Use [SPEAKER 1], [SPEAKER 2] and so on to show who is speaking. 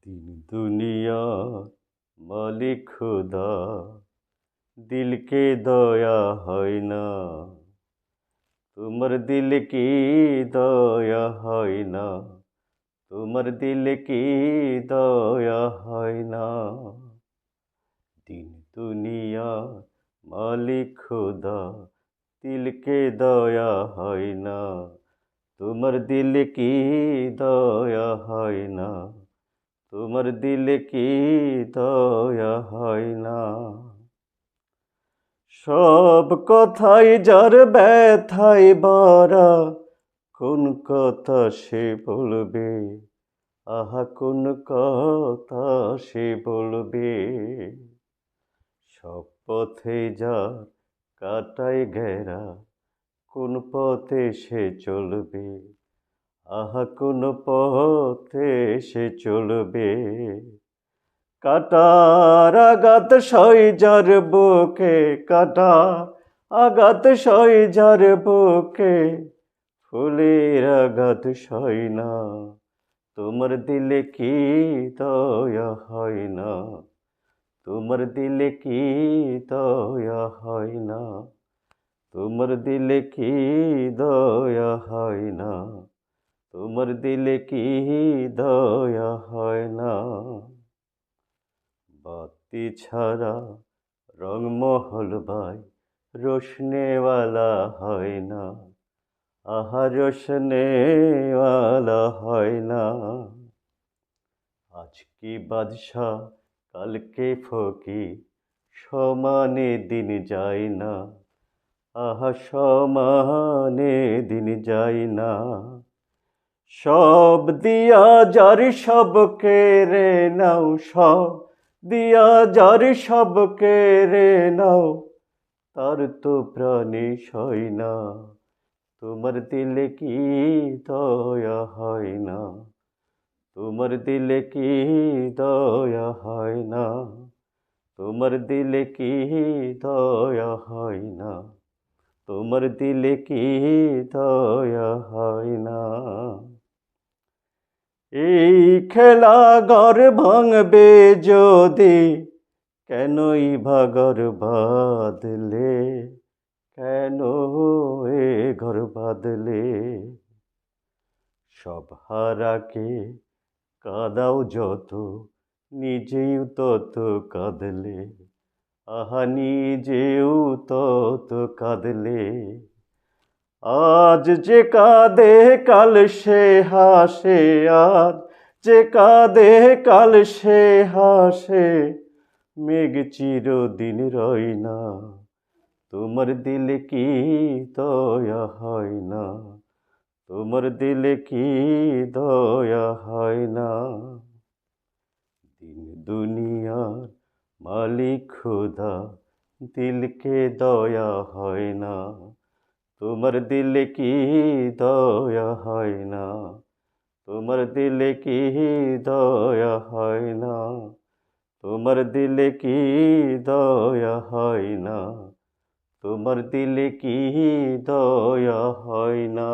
[SPEAKER 1] দিন দুনিয়া মালিক খুদা, দিলকে দয়া হয় না। তোমার দিল কি দয়া হয় না? তোমার দিল কি দয়া হয় না? দিন দুনিয়া মালিক খুদা, দিলকে দয়া হয় না। তোমার দিল কি দয়া হয় না? তোমার দিলে কি দয়া হয় না? সব কথাই যার ব্যথায় ভরা, কোন কথা সে বলবে? আহা কোন কথা সে বলবে? সব পথে যার কাটায় ঘেরা, কোন পথে সে চলবে? আহা কোন পথে সে চলবে? কাটার আঘাত সই যার বুকে, কাটা আঘাত সই যার বুকে, ফুলের আঘাত সই না। তোমার দিলে কি দয়া হয় না? তোমার দিলে কি দয়া হয় না? তোমার দিলে কি দয়া হয় না? তোমার দিলে কি দয়া হয় না? বাতি ছাড়া রংমহল ভাই রোশনেওয়ালা হয় না। আহা রোশনেওয়ালা হয় না। আজ কি বাদশা কালকে ফকির, সমানে দিন যায় না। আহা সমানে দিন যায় না। সব দিয়া যার সব কেড়ে নাও, সব দিয়া যার সব কেড়ে নাও, তার তো প্রাণে সয় না। তোমার দিলে কি দয়া হয় না? তোমার দিলে কি দয়া হয় না? তোমার দিলে কি দয়া হয় না? তোমার দিলে কি দয়া হয় না? এই খেলা ঘর ভাঙবে যদি, কেনই ভাগর বাঁধলে? কেন এ ঘর বাঁধলে? সব হারাকে কাঁদাও যত, নিজেও তত কাঁদলে। আহা নিজেও তত কাঁদলে। আজ যে কাঁদে কাল সে হাসে, আজ যে কাঁদে কাল সে হাসে, মেঘ চিরদিন রয় না। তোমার দিলে কি দয়া হয় না? তোমার দিলে কি দয়া হয় না? দিন দুনিয়ার মালিক খুদা, দিলকে দয়া হয় না। তোমার দিলে কি দয়া হয় না? তোমার দিলে কি দয়া হয় না? তোমার দিলে কি দয়া হয় না? তোমার দিলে কি দয়া হয় না?